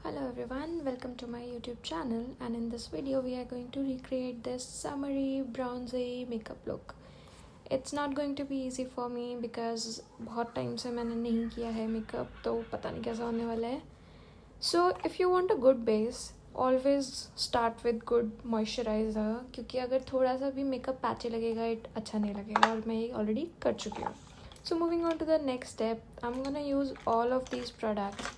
Hello everyone, welcome to my YouTube channel, and in this video we are going to recreate this summery bronzy makeup look. It's not going to be easy for me because बहुत time से मैंने नहीं किया है makeup, तो पता नहीं कैसा होने वाला है. So if you want a good base, always start with good moisturizer, क्योंकि अगर थोड़ा सा भी मेकअप पैचे लगेगा इट अच्छा नहीं लगेगा, और मैं ये ऑलरेडी कर चुकी हूँ. So moving on to the next step, I'm gonna use all of these products.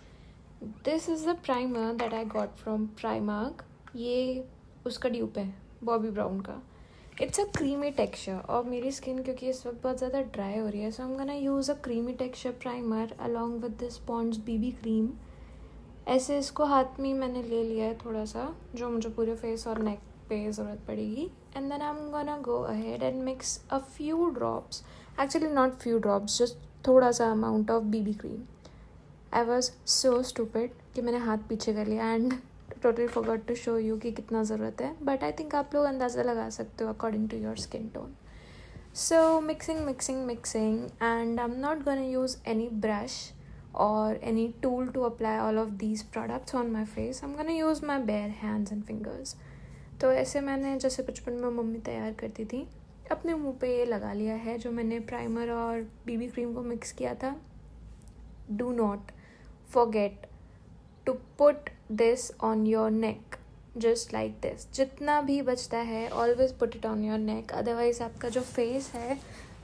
This is the primer that I got from Primark. ये उसका ड्यूप है बॉबी ब्राउन का. इट्स अ क्रीमी टेक्सचर, और मेरी स्किन क्योंकि इस वक्त बहुत ज़्यादा ड्राई हो रही है, so I am gonna use a creamy texture primer along with this Pond's BB cream. ऐसे इसको हाथ में मैंने ले लिया है थोड़ा सा, जो मुझे पूरे फेस और नेक पे ज़रूरत पड़ेगी. And then I am gonna go ahead and mix a few drops, actually not few drops, just थोड़ा सा amount of BB cream. I was so stupid कि मैंने हाथ पीछे कर लिया and totally forgot to show you कि कितना ज़रूरत है, बट आई थिंक आप लोग अंदाज़ा लगा सकते हो according to your skin tone. So mixing and I am not gonna use any brush or any tool to apply all of these products on my face. I'm gonna use my bare hands and fingers. तो ऐसे मैंने जैसे बचपन में mummy तैयार करती थी अपने मुंह पे ये लगा लिया है जो मैंने प्राइमर और बीबी क्रीम को मिक्स किया था. Do not forget to put this on your neck just like this. जितना भी बचता है always put it on your neck, otherwise आपका जो फेस है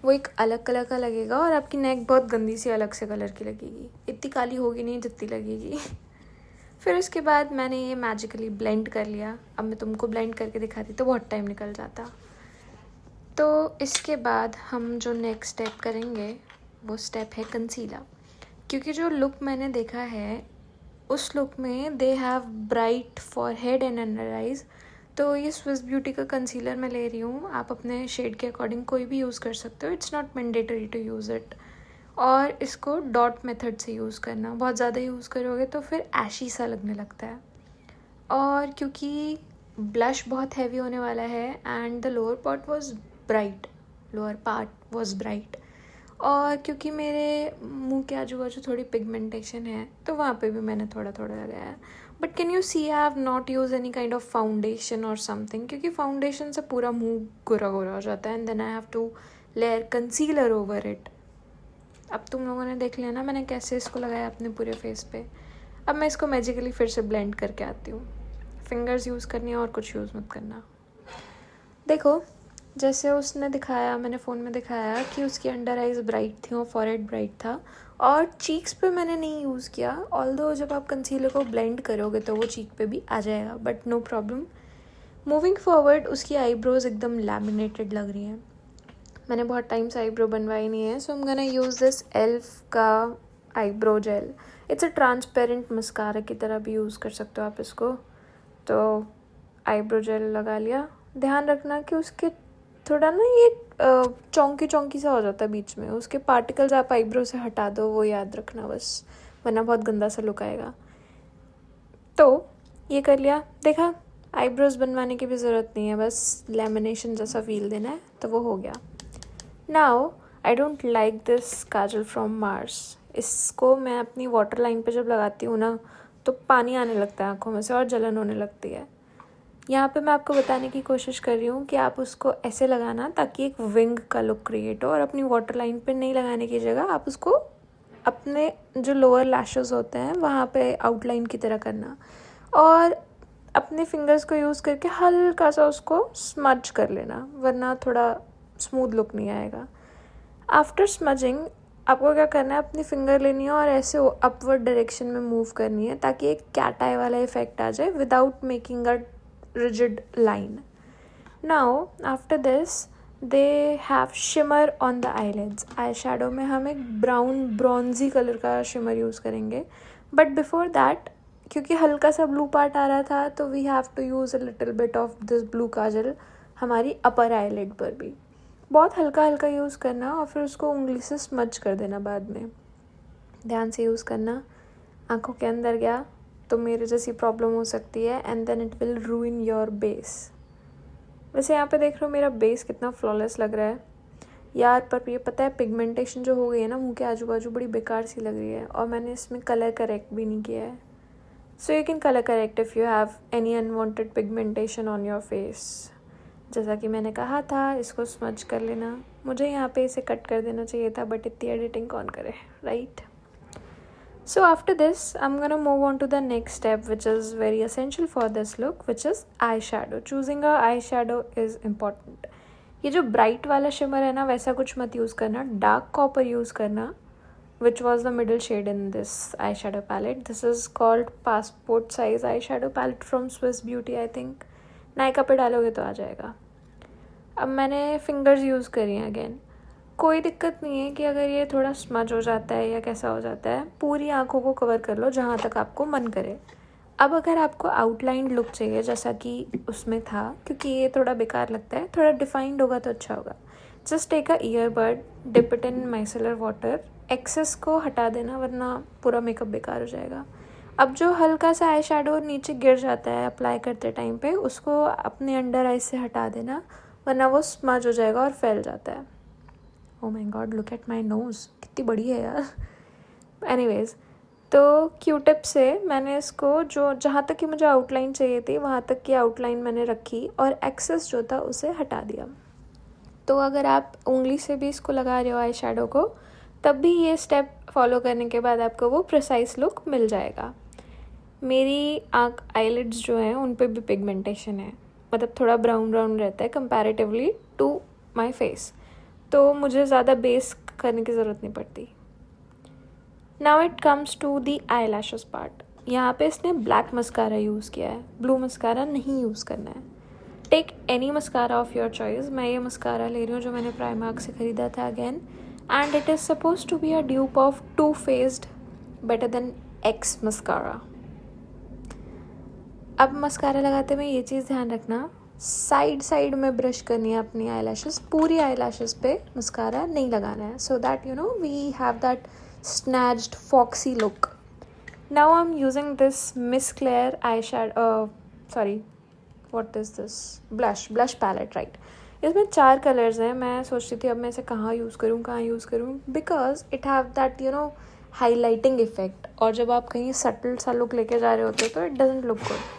वो एक अलग कलर का लगेगा और आपकी नेक बहुत गंदी सी अलग से कलर की लगेगी. इतनी काली होगी नहीं जितनी लगेगी. फिर उसके बाद मैंने ये मैजिकली ब्लेंड कर लिया. अब मैं तुमको ब्लेंड करके दिखाती तो बहुत टाइम निकल जाता. तो इसके बाद हम जो नेक्स्ट स्टेप करेंगे वो स्टेप है कंसीलर, क्योंकि जो लुक मैंने देखा है उस लुक में they have bright forehead and under eyes. तो ये स्विस ब्यूटी का कंसीलर मैं ले रही हूँ. आप अपने शेड के अकॉर्डिंग कोई भी यूज़ कर सकते हो, it's not mandatory to use it. और इसको डॉट मेथड से यूज़ करना, बहुत ज़्यादा यूज़ करोगे तो फिर ऐशी सा लगने लगता है. और क्योंकि ब्लश बहुत हैवी होने वाला है and the lower part was bright, और क्योंकि मेरे मुंह के आजू बाजू थोड़ी पिगमेंटेशन है तो वहाँ पे भी मैंने थोड़ा थोड़ा लगाया है. But can you see I have not use any kind of foundation और समथिंग, क्योंकि फाउंडेशन से पूरा मुंह गोरा गोरा हो जाता है and then I have to layer concealer over it. अब तुम लोगों ने देख लिया ना मैंने कैसे इसको लगाया अपने पूरे फेस पे. अब मैं इसको मैजिकली फिर से ब्लेंड करके आती हूँ. फिंगर्स यूज़ करनी है और कुछ यूज़ मत करना. देखो जैसे उसने दिखाया, मैंने फ़ोन में दिखाया कि उसकी अंडर आइज़ ब्राइट थी और फॉरहेड ब्राइट था, और चीक्स पे मैंने नहीं यूज़ किया. ऑल्दो जब आप कंसीलर को ब्लेंड करोगे तो वो चीक पे भी आ जाएगा, but no problem. Moving forward उसकी आईब्रोज एकदम लैमिनेटेड लग रही हैं. मैंने बहुत टाइम से आईब्रो बनवाई नहीं है, so I am gonna use this Elf का eyebrow gel. It's a transparent mascara की तरह भी यूज़ कर सकते हो आप इसको. तो आईब्रो जेल लगा लिया. ध्यान रखना कि उसके थोड़ा ना ये चौंकी सा हो जाता है बीच में, उसके पार्टिकल्स आप आईब्रो से हटा दो, वो याद रखना बस, वरना बहुत गंदा सा लुक आएगा. तो ये कर लिया. देखा आईब्रोज बनवाने की भी ज़रूरत नहीं है, बस लेमिनेशन जैसा फील देना है तो वो हो गया. Now I don't like this Kajal from Mars. इसको मैं अपनी वाटर लाइन पे जब लगाती हूँ ना तो पानी आने लगता है आँखों में से और जलन होने लगती है. यहाँ पे मैं आपको बताने की कोशिश कर रही हूँ कि आप उसको ऐसे लगाना ताकि एक विंग का लुक क्रिएट हो, और अपनी वाटर लाइन पे नहीं लगाने की जगह आप उसको अपने जो लोअर लैशेस होते हैं वहाँ पे आउटलाइन की तरह करना, और अपने फिंगर्स को यूज़ करके हल्का सा उसको स्मज कर लेना, वरना थोड़ा स्मूथ लुक नहीं आएगा. आफ्टर स्मजिंग आपको क्या करना है, अपनी फिंगर लेनी है और ऐसे अपवर्ड डायरेक्शन में मूव करनी है ताकि एक कैट आई वाला इफेक्ट आ जाए without making a rigid line. Now after this they have shimmer on the eyelids. Eyeshadow में हम एक brown bronzy कलर का shimmer यूज़ करेंगे, but before that क्योंकि हल्का सा blue part आ रहा था तो we have to use a little bit of this blue काजल हमारी upper eyelid पर भी. बहुत हल्का हल्का यूज़ करना और फिर उसको उंगली से स्मज कर देना बाद में. ध्यान से यूज़ करना. आँखों के अंदर गया तो मेरे जैसी प्रॉब्लम हो सकती है and then it will ruin your base. वैसे यहाँ पे देख रहे हो मेरा बेस कितना फ्लॉलेस लग रहा है यार, पर ये पता है पिगमेंटेशन जो हो गई है ना मुंह के आजू बाजू बड़ी बेकार सी लग रही है, और मैंने इसमें कलर करेक्ट भी नहीं किया है. So you can colour correct if you have any unwanted pigmentation on your face. जैसा कि मैंने कहा था, इसको स्मज कर लेना. मुझे यहाँ पे इसे कट कर देना चाहिए था, बट इतनी एडिटिंग कौन करे, right? So after this, I'm gonna move on to the next step, which is very essential for this look, which is eyeshadow. Choosing a eyeshadow is important. ये जो bright वाला shimmer है ना, वैसा कुछ मत use करना. Dark copper use करना, which was the middle shade in this eyeshadow palette. This is called passport size eyeshadow palette from Swiss Beauty, I think. Nykaa पे डालोगे तो आ जाएगा. अब मैंने fingers use करी हैं again. कोई दिक्कत नहीं है कि अगर ये थोड़ा स्मज हो जाता है या कैसा हो जाता है. पूरी आँखों को कवर कर लो जहाँ तक आपको मन करे. अब अगर आपको आउटलाइन लुक चाहिए जैसा कि उसमें था, क्योंकि ये थोड़ा बेकार लगता है, थोड़ा डिफाइंड होगा तो अच्छा होगा. Just take a earbud, dip it in micellar water. Excess को हटा देना, वरना पूरा मेकअप बेकार हो जाएगा. अब जो हल्का सा आई शेडो नीचे गिर जाता है अप्लाई करते टाइम पे, उसको अपने अंडर आइज से हटा देना, वरना वो स्मज हो जाएगा और फैल जाता है. Oh my god, look at my nose, कितनी बड़ी है यार. एनीवेज, तो क्यू टिप से मैंने इसको जो जहाँ तक कि मुझे आउटलाइन चाहिए थी वहाँ तक की आउटलाइन मैंने रखी और एक्सेस जो था उसे हटा दिया. तो अगर आप उंगली से भी इसको लगा रहे हो आई शेडो को, तब भी ये स्टेप फॉलो करने के बाद आपको वो प्रिसाइज लुक मिल जाएगा. मेरी आँख आईलिड्स जो हैं उन पे भी पिगमेंटेशन है, मतलब थोड़ा ब्राउन ब्राउन रहता है कंपैरेटिवली टू माय फेस, तो मुझे ज़्यादा बेस करने की ज़रूरत नहीं पड़ती. Now it comes to the eyelashes part. यहाँ पे इसने ब्लैक मस्कारा यूज़ किया है, ब्लू मस्कारा नहीं यूज़ करना है. Take any mascara of your choice. मैं ये मस्कारा ले रही हूँ जो मैंने प्राइमार्क से ख़रीदा था again, and it is suppose to be a dupe of Too Faced better than X mascara. अब मस्कारा लगाते हुए ये चीज़ ध्यान रखना, साइड में ब्रश करनी है अपनी आई लैशेस. पूरी आई लैशेस पे मस्कारा नहीं लगाना है, so that you know we have that snatched foxy look. Now I am using this Miss Claire eye shadow, sorry what is this, blush palette, right. इसमें 4 colours हैं. मैं सोचती थी अब मैं इसे कहाँ यूज़ करूँ, because it have that you no highlighting effect, और जब आप कहीं सटल सा लुक लेके जा रहे होते हो तो it doesn't look good.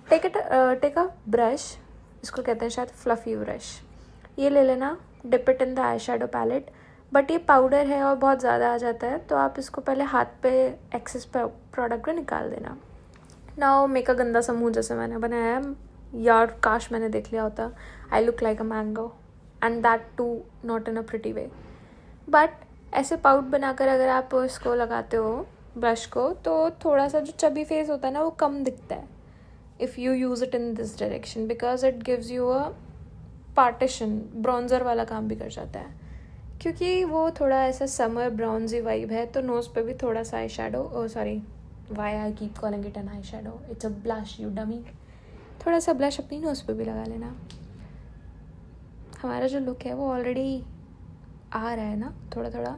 Take a brush, इसको कहते हैं शायद फ्लफ़ी ब्रश. ये ले लेना, dip it in the eye shadow palette. But ये पाउडर है और बहुत ज़्यादा आ जाता है, तो आप इसको पहले हाथ पे एक्सेस प्रोडक्ट को निकाल देना. नाउ मेक अ गंदा सा मुँह जैसे मैंने बनाया है, यार काश मैंने देख लिया होता. I look like a mango, and that too not in a pretty way. But ऐसे पाउट बनाकर अगर आप इसको लगाते हो ब्रश को, तो थोड़ा सा जो चबी फेस होता है ना वो कम दिखता है if you use it in this direction, because it gives you a partition. Bronzer वाला काम भी कर जाता है, क्योंकि वो थोड़ा ऐसा समर ब्राउन्जी वाइब है. तो नोज़ पे भी थोड़ा सा eye shadow, oh sorry why I keep calling it an eye shadow, it's a blush you dummy. थोड़ा सा ब्लश अपनी नोज़ पे भी लगा लेना. हमारा जो लुक है वो ऑलरेडी आ रहा है ना थोड़ा थोड़ा.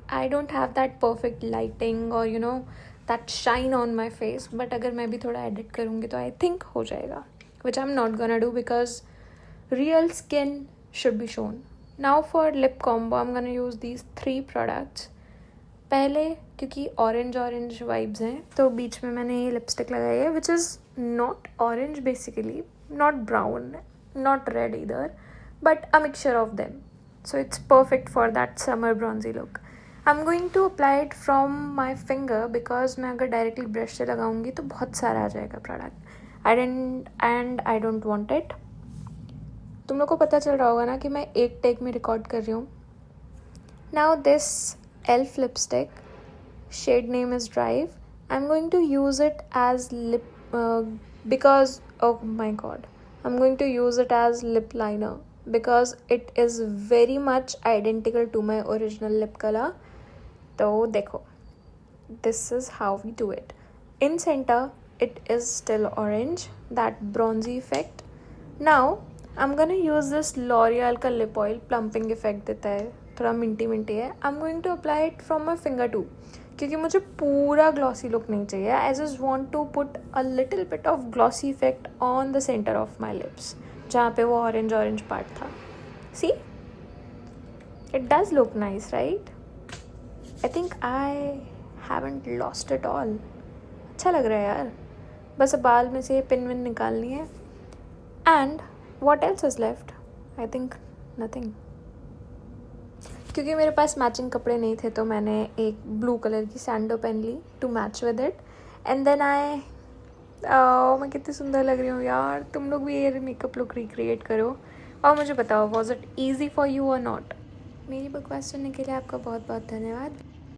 I don't have that perfect lighting और you know that shine on my face, but अगर मैं भी थोड़ा edit करूँगी तो I think हो जाएगा, which I'm not gonna do because real skin should be shown. Now for lip combo, I'm gonna use these 3 products. पहले क्योंकि orange vibes हैं, तो बीच में मैंने ये lipstick लगाई है, which is not orange basically, not brown, not red either, but a mixture of them. So it's perfect for that summer bronzy look. I'm going to apply it from my finger because मैं अगर directly brush से लगाऊंगी तो बहुत सारा आ जाएगा product. I don't want it. तुम लोग को पता चल रहा होगा ना कि मैं एक टेक में रिकॉर्ड कर रही हूँ. Now this elf lipstick, shade name is Drive. I'm going to use it as because oh my god, I'm going to use it as lip liner because it is very much identical to my original lip color. तो देखो, this is how we do it. In center, it is still orange, that bronzy effect. Now, I'm gonna use this L'Oreal का lip oil, plumping effect देता है, थोड़ा Minty है. I'm going to apply it from my finger too, क्योंकि मुझे पूरा glossy look नहीं चाहिए. I just want to put a little bit of glossy effect on the center of my lips, जहाँ पे वो orange part था. See? It does look nice, right? I think I haven't lost it all. अच्छा लग रहा है यार. बस अब बाल में से ये पिन विन निकालनी है. And what else is left? I think nothing. क्योंकि मेरे पास मैचिंग कपड़े नहीं थे तो मैंने एक ब्लू कलर की सैंडो पहन ली to match with it. And then मैं कितनी सुंदर लग रही हूँ यार. तुम लोग भी ये मेकअप लुक रिक्रिएट करो और मुझे बताओ, was it easy for you और नॉट? मेरी बकवास सुनने के लिए आपका बहुत बहुत धन्यवाद.